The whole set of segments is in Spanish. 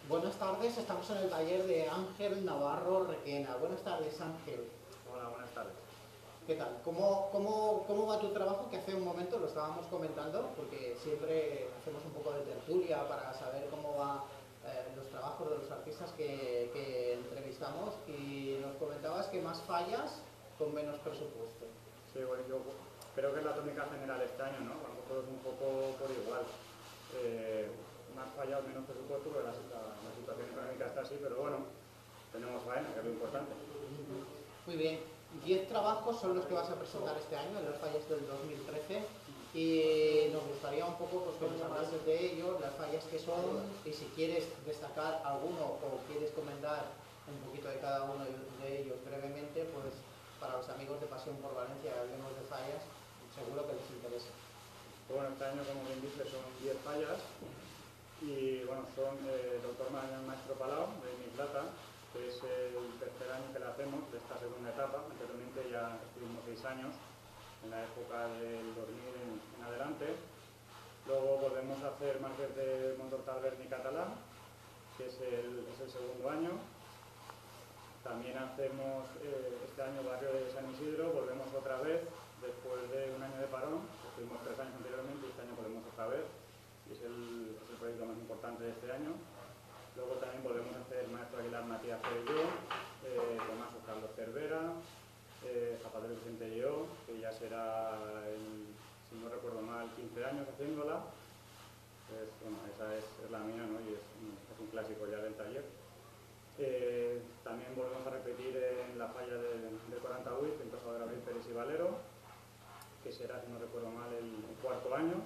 Buenas tardes, estamos en el taller de Ángel Navarro Requena. Buenas tardes, Ángel. Hola, buenas tardes. ¿Qué tal? ¿Cómo va tu trabajo? Que hace un momento lo estábamos comentando, porque siempre hacemos un poco de tertulia para saber cómo van los trabajos de los artistas que entrevistamos, y nos comentabas que más fallas con menos presupuesto. Sí, bueno, yo creo que es la tónica general este año, ¿no? Vamos todos un poco por igual. Más fallas, menos presupuesto, porque la situación económica está así, pero bueno, tenemos faena, que es lo importante. Muy bien, 10 trabajos son los que vas a presentar este año en las fallas del 2013, y nos gustaría un poco pues, que nos hablases de ellos, las fallas que son, y si quieres destacar alguno o quieres comentar un poquito de cada uno de ellos brevemente, pues para los amigos de Pasión por Valencia que hablemos de fallas, seguro que les interesa. Bueno, este año, como bien dice, son 10 fallas y bueno, son Doctor Maestro Palau, de Mi Plata, que es el tercer año que la hacemos de esta segunda etapa. Anteriormente ya estuvimos 6 años, en la época del 2000 en adelante. Luego volvemos a hacer Márquez de Montortal-Berni Catalán, que es el segundo año. También hacemos este año Barrio de San Isidro, volvemos otra vez, después de un año de parón, estuvimos 3 años anteriormente y este año volvemos otra vez, y es el proyecto más importante de este año. Luego también volvemos a hacer Maestro Aguilar Matías Perelló, Tomaso Carlos Cervera, Zapatero Vicente y yo, que ya será, si no recuerdo mal, 15 años haciéndola. Bueno, esa es la mía, ¿no? Y es un clásico ya del taller. También volvemos a repetir en la falla de 48, en Casa de Gabriel Pérez y Valero, que será, si no recuerdo mal, el cuarto año.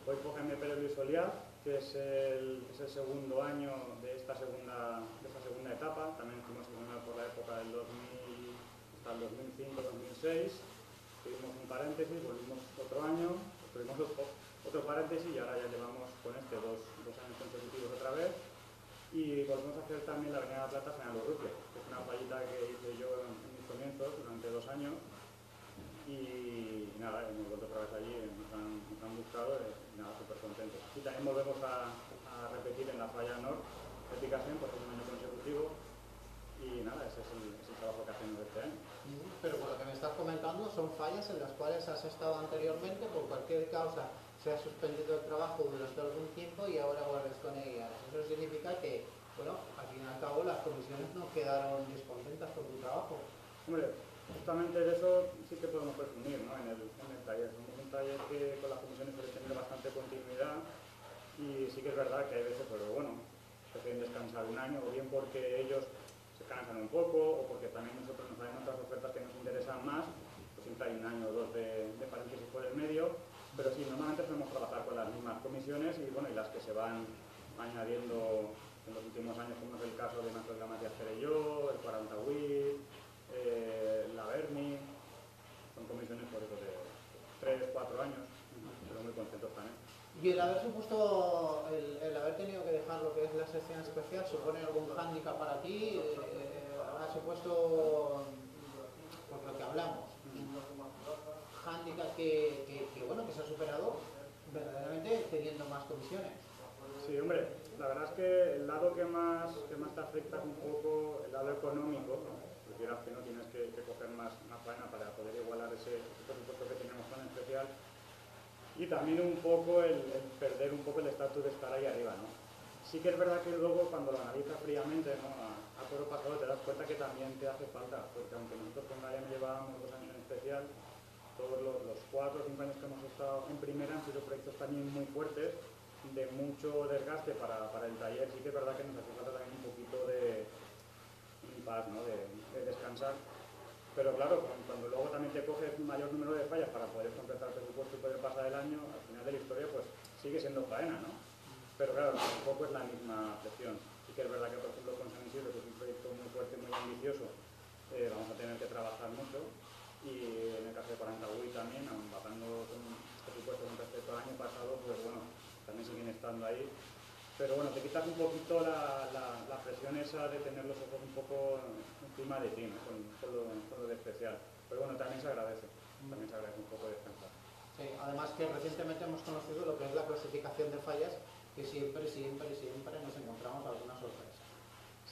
Hoy por Jaime Pérez Luis Oliaz, que es el segundo año de esta segunda etapa. También fuimos por la época del 2000 hasta el 2005-2006. Tuvimos un paréntesis, volvimos otro año, tuvimos otro paréntesis y ahora ya llevamos con este dos años consecutivos otra vez. Y volvemos a hacer también la Avenida de la Plata General Urrutia, que es una fallita que hice yo en mis comienzos durante 2 años. Y nada, hemos vuelto otra vez allí, nos han gustado y nada, súper contentos. Y también volvemos a repetir en la falla Nord de Picasen, por un año consecutivo. Y nada, ese es el trabajo que hacemos este año. Pero por lo que me estás comentando, son fallas en las cuales has estado anteriormente, por cualquier causa se ha suspendido el trabajo durante algún tiempo y ahora vuelves con ellas. Eso significa que, bueno, al fin y al cabo las comisiones no quedaron descontentas con tu trabajo. Hombre, justamente de eso sí que podemos presumir, ¿no? en el taller. Somos un taller que con las comisiones suele tener bastante continuidad y sí que es verdad que hay veces, pero bueno, prefieren descansar un año, o bien porque ellos se cansan un poco, o porque también nosotros nos salen otras ofertas que nos interesan más, pues siempre hay un año o dos de paréntesis por el medio, pero sí, normalmente podemos trabajar con las mismas comisiones y bueno, y las que se van añadiendo en los últimos años, como es el caso de Maestro Matías Perelló, el 48, la Berni, son comisiones por eso de 3, 4 años, pero muy contentos también. Y el haber supuesto, el haber tenido que dejar lo que es la sección especial, ¿supone algún hándicap para ti? ¿Ha supuesto, por lo que hablamos, hándicap bueno, que se ha superado verdaderamente teniendo más comisiones? Sí, hombre, la verdad es que el lado que más te afecta es un poco el lado económico, ¿no? Porque quieras que no tienes que coger más faena para poder igualar ese presupuesto que teníamos tan especial. Y también un poco el perder un poco el estatus de estar ahí arriba, ¿no? Sí que es verdad que luego cuando lo analizas fríamente, ¿no? a toro pasado te das cuenta que también te hace falta, porque aunque nosotros con Gaia llevábamos 2 años en especial, todos los 4 o 5 años que hemos estado en primera han sido proyectos también muy fuertes, de mucho desgaste para el taller. Sí que es verdad que nos hace falta también un poquito de paz, ¿no? de descansar. Pero claro, cuando luego también te coges un mayor número de fallas para poder completar el presupuesto y poder pasar el año, al final de la historia pues sigue siendo faena, ¿no? Pero claro, tampoco es la misma presión. Sí que es verdad que, por ejemplo, con San Isidro, que es un proyecto muy fuerte, muy ambicioso, vamos a tener que trabajar mucho. Y en el caso de 48 también, aun bajando con presupuesto con respecto al año pasado, pues bueno, también siguen estando ahí. Pero bueno, te quitas un poquito la presión esa de tener los ojos un poco encima de ti, ¿no? con lo de especial. Pero bueno, también se agradece un poco descansar. Sí, además que recientemente hemos conocido lo que es la clasificación de fallas, que siempre nos encontramos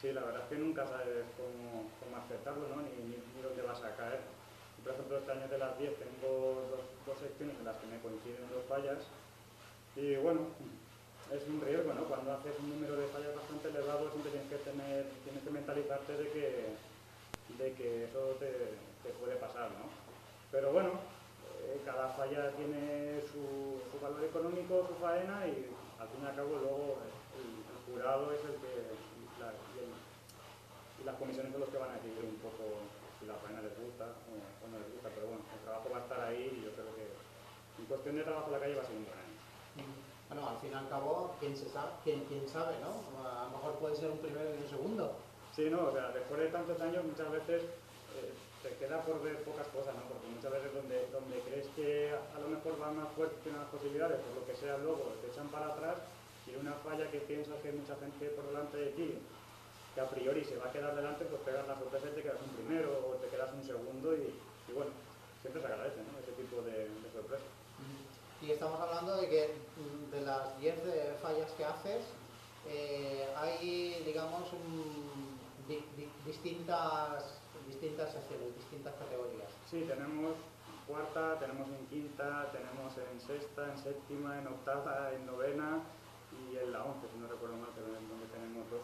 Sí, la verdad es que nunca sabes cómo aceptarlo, ¿no? Ni dónde vas a caer. Por ejemplo, este año de las 10 tengo dos secciones en las que me coinciden dos fallas y bueno, es un riesgo, ¿no? Cuando haces un número de fallas bastante elevado siempre tienes que mentalizarte de que eso te puede pasar, ¿no? Pero bueno, cada falla tiene su valor económico, su faena y al fin y al cabo luego el jurado es el que y las comisiones son los que van a decidir un poco si la faena les gusta o no les gusta, pero bueno, el trabajo va a estar ahí y yo creo que en cuestión de trabajo en la calle va a ser un buen año. Bueno, al fin y al cabo, quién sabe, ¿no? A lo mejor puede ser un primero y un segundo. Sí, no, o sea, después de tantos años muchas veces te queda por ver pocas cosas, ¿no? Porque muchas veces donde crees que a lo mejor va más fuerte, tiene más posibilidades, por lo que sea luego te echan para atrás y una falla que piensas que hay mucha gente por delante de ti que a priori se va a quedar delante, pues pegas la sorpresa y te quedas un primero o te quedas un segundo y bueno, siempre se agradece, ¿no? Ese tipo de sorpresa. Y estamos hablando de que de las 10 fallas que haces, hay, digamos, distintas secciones, distintas categorías. Sí, tenemos cuarta, tenemos en quinta, tenemos en sexta, en séptima, en octava, en novena y en la 11, si no recuerdo mal, pero en donde tenemos dos.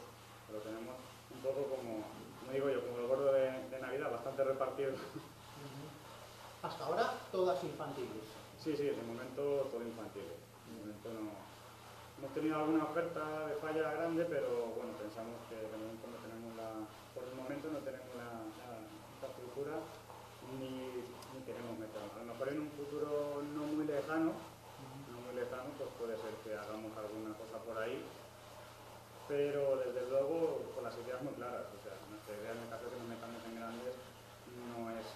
Lo tenemos un poco como digo yo, como el gordo de Navidad, bastante repartido. Hasta ahora, todas infantiles. Sí, de momento todo infantil. De momento no. Hemos tenido alguna oferta de falla grande, pero bueno, pensamos que de momento no tenemos por el momento no tenemos la infraestructura ni queremos meternos. A lo mejor en un futuro no muy lejano, pues puede ser que hagamos alguna cosa por ahí, pero desde luego con las ideas muy claras. O sea, nuestra idea en el caso de que nos metamos en grandes no es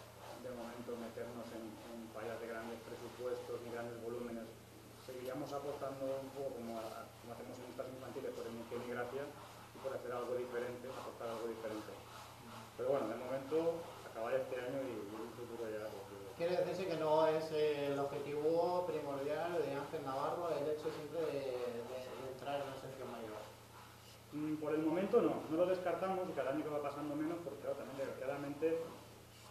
de momento meternos en fallas de grandes presupuestos ni grandes volúmenes. Seguiríamos apostando un poco como hacemos en estas infantiles por el que ni gracia y por hacer algo diferente, apostar algo diferente. Pero bueno, de momento acabar este año y un futuro ya. Quiere decirse que no es el objetivo primordial de Ángel Navarro el hecho siempre de entrar en una sección mayor. Por el momento no lo descartamos y cada año que va pasando menos porque claro, también desgraciadamente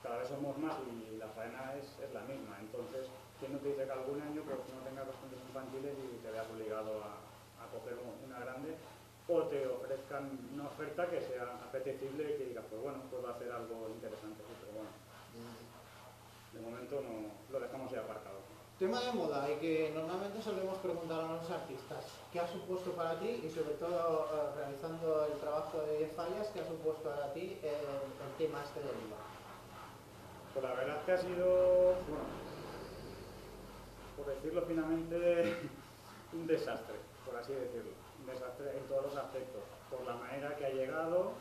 cada vez somos más y la faena es la misma. Entonces, ¿quién no te dice que algún año pues, no tengas bastante infantiles y te veas obligado a coger una grande o te ofrezcan una oferta que sea apetecible y que digas, pues bueno, puedo hacer algo interesante, sí, pero bueno, de momento no lo dejamos ya aparcado. Tema de moda y que normalmente solemos preguntar a los artistas, ¿qué ha supuesto para ti y sobre todo realizando el trabajo de 10 fallas, qué ha supuesto para ti el tema este del IVA? Pues la verdad es que ha sido, bueno, por decirlo finamente, un desastre, por así decirlo. Un desastre en todos los aspectos. Por la manera que ha llegado,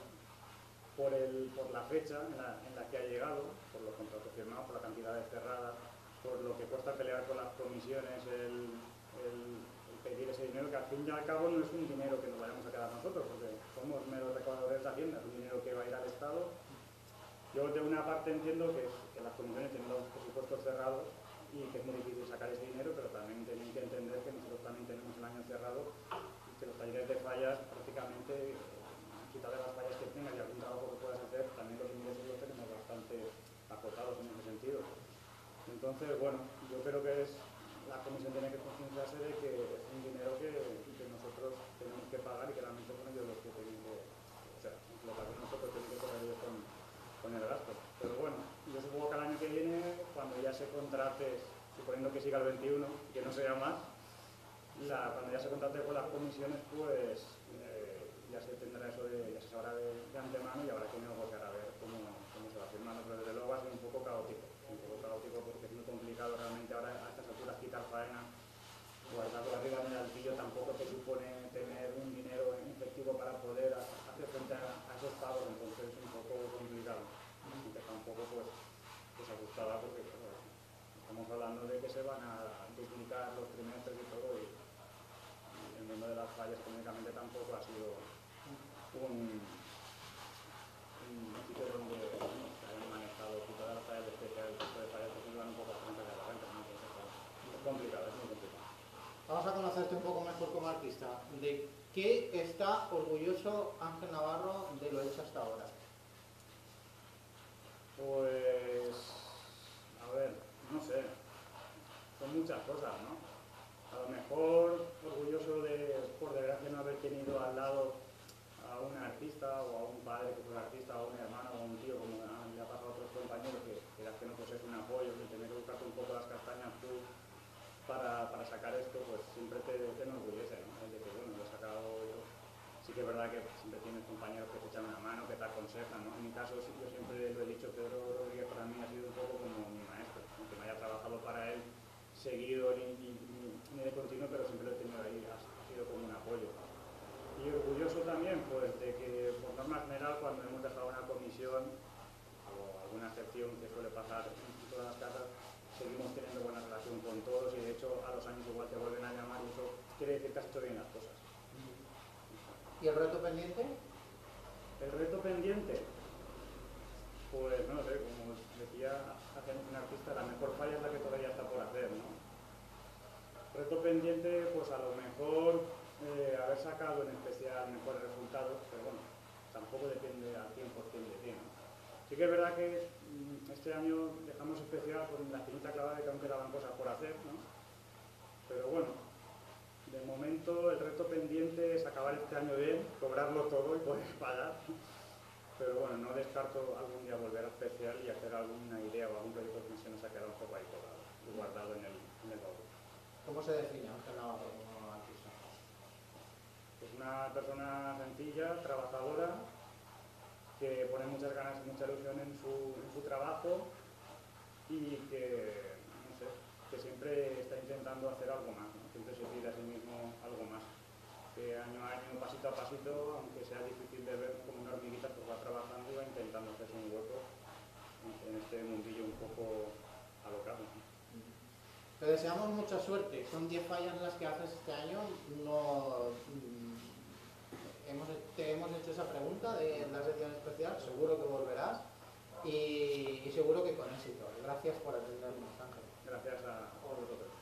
por la fecha en la que ha llegado, por los contratos firmados, por la cantidad de cerradas, por lo que cuesta pelear con las comisiones, el pedir ese dinero, que al fin y al cabo no es un dinero que nos vayamos a quedar nosotros, porque somos meros recaudadores de Hacienda, es un dinero que va a ir al Estado. Yo de una parte entiendo que las comisiones tienen los presupuestos cerrados y que es muy difícil sacar ese dinero, pero también tienen que entender que nosotros también tenemos el año cerrado y que los talleres de fallas prácticamente, quitarle las fallas que tengas y algún trabajo que puedas hacer, también los ingresos los tenemos bastante acotados en ese sentido. Entonces, bueno, yo creo que la comisión tiene que concienciarse de que es un dinero que nosotros tenemos que pagar y que realmente son ellos los que tienen que, o sea, lo que nosotros tenemos que pagar ellos con el gasto. Pero bueno, yo supongo que al año que viene, cuando ya se contrate, suponiendo que siga el 21, que no sea más, cuando ya se contrate con las comisiones, pues ya se tendrá eso ya se sabrá de antemano y habrá que negociar a ver cómo se va firmando, pero desde luego va a ser un poco caótico porque es muy complicado realmente ahora a estas alturas quitar faena o algo arriba en el altillo tampoco te supone tener un dinero en efectivo para poder hacer frente a esos pagos, entonces es un poco complicado. Y está un poco pues asustada porque estamos hablando de que se van a duplicar los trimestres y todo y el mundo de las fallas económicamente tampoco ha sido un sitio donde se hayan manejado todas las fallas de especial, el resto de fallas que se iban un poco a frente de la renta, ¿no? Entonces, es complicado, es muy complicado. Vamos a conocerte un poco mejor como artista. ¿De ¿Qué está orgulloso Ángel Navarro de lo hecho hasta ahora? Pues, a ver, no sé, son muchas cosas, ¿no? A lo mejor orgulloso de, por desgracia, no haber tenido al lado a un artista o a un padre que fuera artista, o a un hermano o a un tío, como le ha pasado a otros compañeros, que quieras que no fuese un apoyo, que tener que buscarte un poco las castañas tú para sacar esto, pues siempre te enorgullece, ¿no? El de que, bueno, lo he sacado yo. Sí que es verdad que siempre tienes compañeros que te echan una mano, que te aconsejan, ¿no? En mi caso, sí, yo siempre lo he dicho, Pedro Rodríguez para mí ha sido un poco como mi maestro, aunque no haya trabajado para él seguido ni de continuo, pero siempre lo he tenido ahí, ha sido como un apoyo. Y orgulloso también, pues, de que por norma general, cuando hemos dejado una comisión, o alguna excepción que suele pasar en todas las casas, seguimos teniendo buena relación con todos y de hecho a los años igual te vuelven a llamar y eso quiere decir que has hecho bien las cosas. ¿Y el reto pendiente? El reto pendiente, pues no sé, como decía hace un artista, la mejor falla es la que todavía está por hacer, ¿no? Reto pendiente, pues a lo mejor haber sacado en especial mejores resultados, pero bueno, tampoco depende al 100% de ti, ¿no? Sí que es verdad que este año dejamos especial con la espinita clavada de que aún quedaban cosas por hacer, ¿no? Pero bueno, de momento el reto pendiente es acabar este año bien, cobrarlo todo y poder pagar. Pero bueno, no descarto algún día volver a especial y hacer alguna idea o algún proyecto que se nos ha quedado un poco ahí colgado y guardado en el baúl. ¿Cómo se define Ángel Navarro como artista? Es una persona sencilla, trabajadora, que pone muchas ganas y mucha ilusión en su trabajo y que, no sé, que siempre está intentando hacer algo más, ¿no? Siempre se pide a sí mismo algo más. Que año a año, pasito a pasito, aunque sea difícil de ver como una hormiguita, pues va trabajando y va intentando hacerse un hueco en este mundillo un poco alocado. Te deseamos mucha suerte. Son 10 fallas las que haces este año. No, te hemos hecho esa pregunta de la sección especial. Seguro que volverás y seguro que con éxito. Gracias por atendernos, Ángel. Gracias a vosotros.